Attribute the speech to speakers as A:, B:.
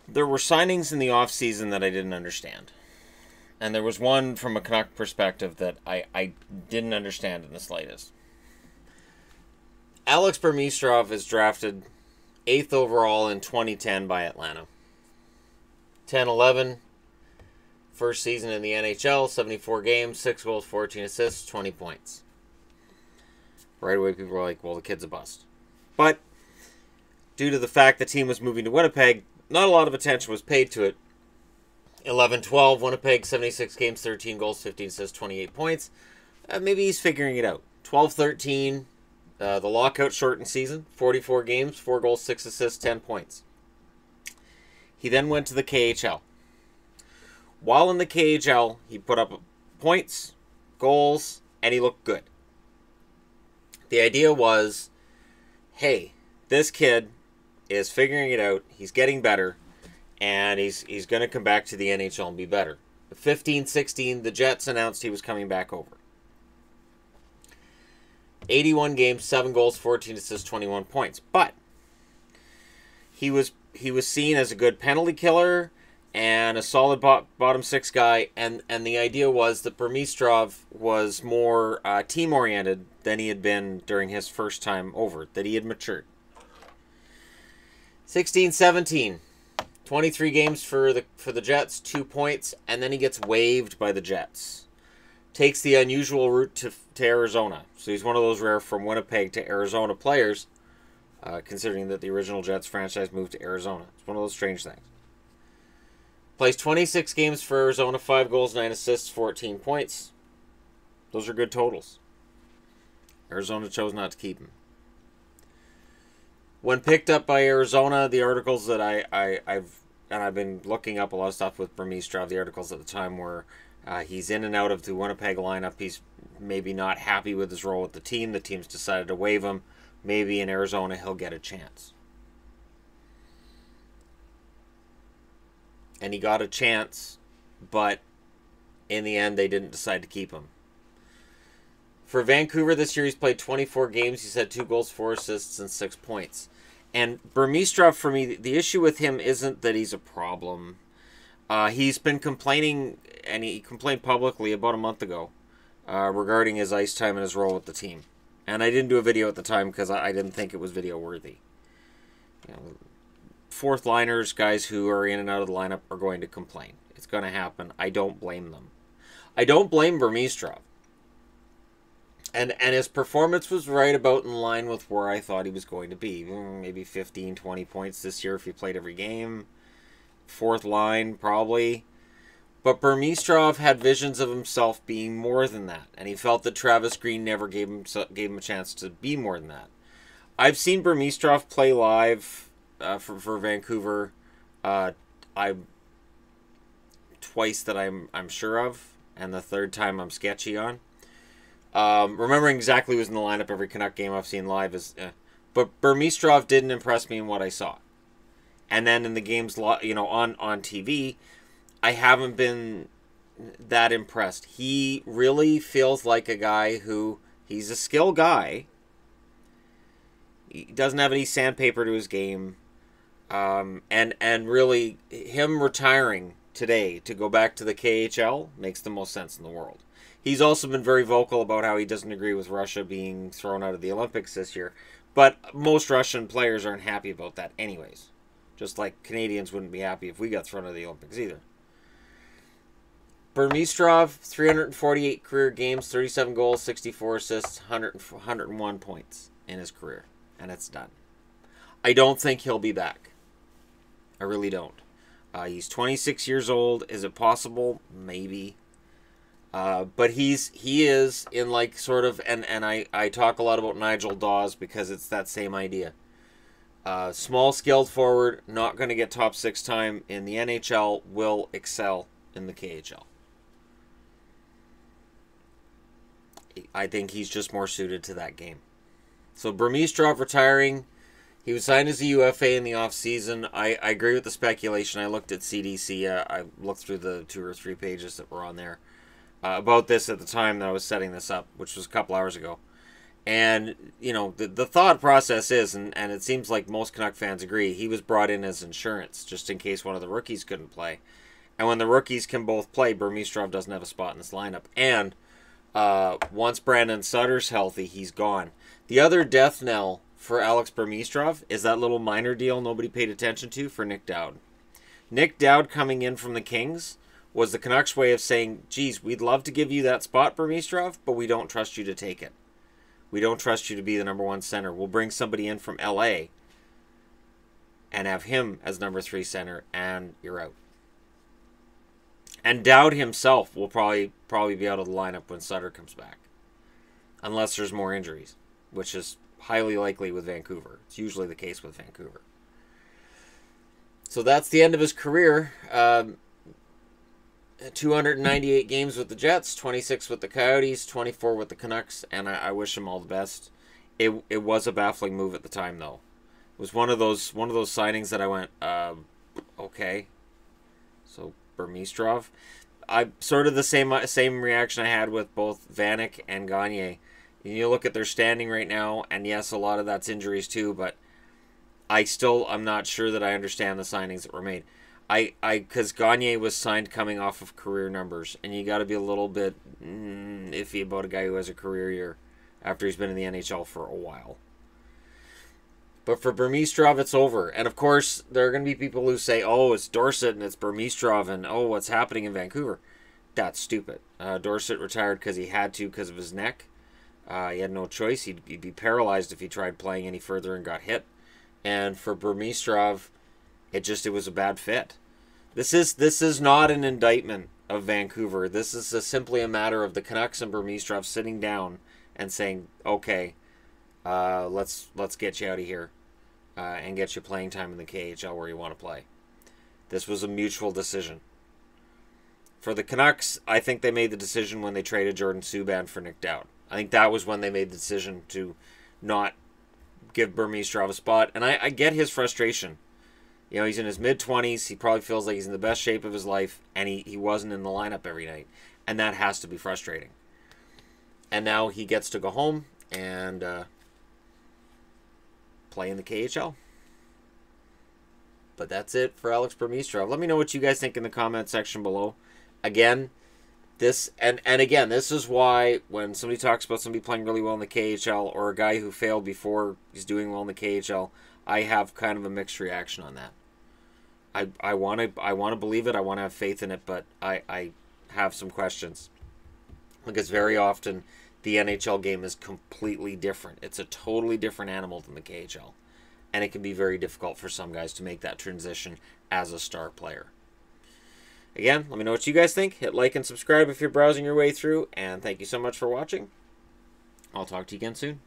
A: There were signings in the offseason that I didn't understand. And there was one from a Canuck perspective that I didn't understand in the slightest. Alex Burmistrov is drafted 8th overall in 2010 by Atlanta. 10-11, first season in the NHL, 74 games, 6 goals, 14 assists, 20 points. Right away people were like, well, the kid's a bust. But due to the fact the team was moving to Winnipeg, not a lot of attention was paid to it. 11-12, Winnipeg, 76 games, 13 goals, 15 assists, 28 points. Maybe he's figuring it out. 12-13, the lockout shortened season, 44 games, 4 goals, 6 assists, 10 points. He then went to the KHL. While in the KHL, he put up points, goals, and he looked good. The idea was, hey, this kid is figuring it out, he's getting better, and he's going to come back to the NHL and be better. 15-16, the Jets announced he was coming back over. 81 games, 7 goals, 14 assists, 21 points. But he was seen as a good penalty killer and a solid bottom six guy, and the idea was that Burmistrov was more team-oriented than he had been during his first time over, that he had matured. 16-17, 23 games for the Jets, 2 points, and then he gets waived by the Jets. Takes the unusual route to Arizona. So he's one of those rare from Winnipeg to Arizona players, considering that the original Jets franchise moved to Arizona. It's one of those strange things. Plays 26 games for Arizona, 5 goals, 9 assists, 14 points. Those are good totals. Arizona chose not to keep him. When picked up by Arizona, the articles that I've been looking up a lot of stuff with Burmistrov. The articles at the time were he's in and out of the Winnipeg lineup. He's maybe not happy with his role with the team. The team's decided to waive him. Maybe in Arizona he'll get a chance. And he got a chance, but in the end they didn't decide to keep him. For Vancouver this year, he's played 24 games. He's had 2 goals, 4 assists, and 6 points. And Burmistrov, for me, the issue with him isn't that he's a problem. He's been complaining, and he complained publicly about a month ago regarding his ice time and his role with the team. And I didn't do a video at the time because I didn't think it was video worthy. You know, fourth liners, guys who are in and out of the lineup, are going to complain. It's going to happen. I don't blame them. I don't blame Burmistrov. And his performance was right about in line with where I thought he was going to be. Maybe 15, 20 points this year if he played every game. Fourth line, probably. But Burmistrov had visions of himself being more than that. And he felt that Travis Green never gave him a chance to be more than that. I've seen Burmistrov play live for Vancouver. Twice that I'm sure of. And the third time I'm sketchy on. Remembering exactly who was in the lineup every Canuck game I've seen live is, but Burmistrov didn't impress me in what I saw. And then in the games, on TV, I haven't been that impressed. He really feels like a guy who, he's a skill guy. He doesn't have any sandpaper to his game. And really, him retiring today to go back to the KHL makes the most sense in the world. He's also been very vocal about how he doesn't agree with Russia being thrown out of the Olympics this year. But most Russian players aren't happy about that anyways. Just like Canadians wouldn't be happy if we got thrown out of the Olympics either. Burmistrov, 348 career games, 37 goals, 64 assists, 101 points in his career. And it's done. I don't think he'll be back. I really don't. He's 26 years old. Is it possible? Maybe. But he is in like sort of, and I talk a lot about Nigel Dawes because it's that same idea. Small skilled forward, not going to get top 6 time in the NHL, will excel in the KHL. I think he's just more suited to that game. So Burmistrov retiring. He was signed as a UFA in the offseason. I agree with the speculation. I looked at CDC. I looked through the 2 or 3 pages that were on there about this at the time that I was setting this up, which was a couple hours ago. And, you know, the thought process is, and it seems like most Canuck fans agree, he was brought in as insurance, just in case one of the rookies couldn't play. And when the rookies can both play, Burmistrov doesn't have a spot in this lineup. And once Brandon Sutter's healthy, he's gone. The other death knell for Alex Burmistrov is that little minor deal nobody paid attention to for Nick Dowd. Nick Dowd coming in from the Kings was the Canucks' way of saying, geez, we'd love to give you that spot, Burmistrov, but we don't trust you to take it. We don't trust you to be the number 1 center. We'll bring somebody in from LA and have him as number 3 center, and you're out. And Dowd himself will probably be out of the lineup when Sutter comes back. Unless there's more injuries, which is highly likely with Vancouver. It's usually the case with Vancouver. So that's the end of his career. 298 games with the Jets, 26 with the Coyotes, 24 with the Canucks, and I wish him all the best. It was a baffling move at the time, though. It was one of those signings that I went, okay. So Burmistrov, I sort of the same reaction I had with both Vanek and Gagne. You look at their standing right now, and yes, a lot of that's injuries too, but I'm not sure that I understand the signings that were made. Because Gagne was signed coming off of career numbers, and you got to be a little bit iffy about a guy who has a career year after he's been in the NHL for a while. But for Burmistrov, it's over. And of course, there are going to be people who say, oh, it's Dorsett and it's Burmistrov, and oh, what's happening in Vancouver? That's stupid. Dorsett retired because he had to because of his neck. He had no choice. He'd be paralyzed if he tried playing any further and got hit. And for Burmistrov, it was a bad fit. This is not an indictment of Vancouver. This is simply a matter of the Canucks and Burmistrov sitting down and saying, okay, let's get you out of here and get you playing time in the KHL where you want to play. This was a mutual decision. For the Canucks, I think they made the decision when they traded Jordan Subban for Nick Dowd. I think that was when they made the decision to not give Burmistrov a spot. And I get his frustration. You know, he's in his mid-20s. He probably feels like he's in the best shape of his life, and he wasn't in the lineup every night. And that has to be frustrating. And now he gets to go home and play in the KHL. But that's it for Alex Burmistrov. Let me know what you guys think in the comment section below. Again, this is why when somebody talks about somebody playing really well in the KHL or a guy who failed before he's doing well in the KHL, I have kind of a mixed reaction on that. I want to believe it. I want to have faith in it, but I have some questions. Because very often the NHL game is completely different. It's a totally different animal than the KHL. And it can be very difficult for some guys to make that transition as a star player. Again, let me know what you guys think. Hit like and subscribe if you're browsing your way through. And thank you so much for watching. I'll talk to you again soon.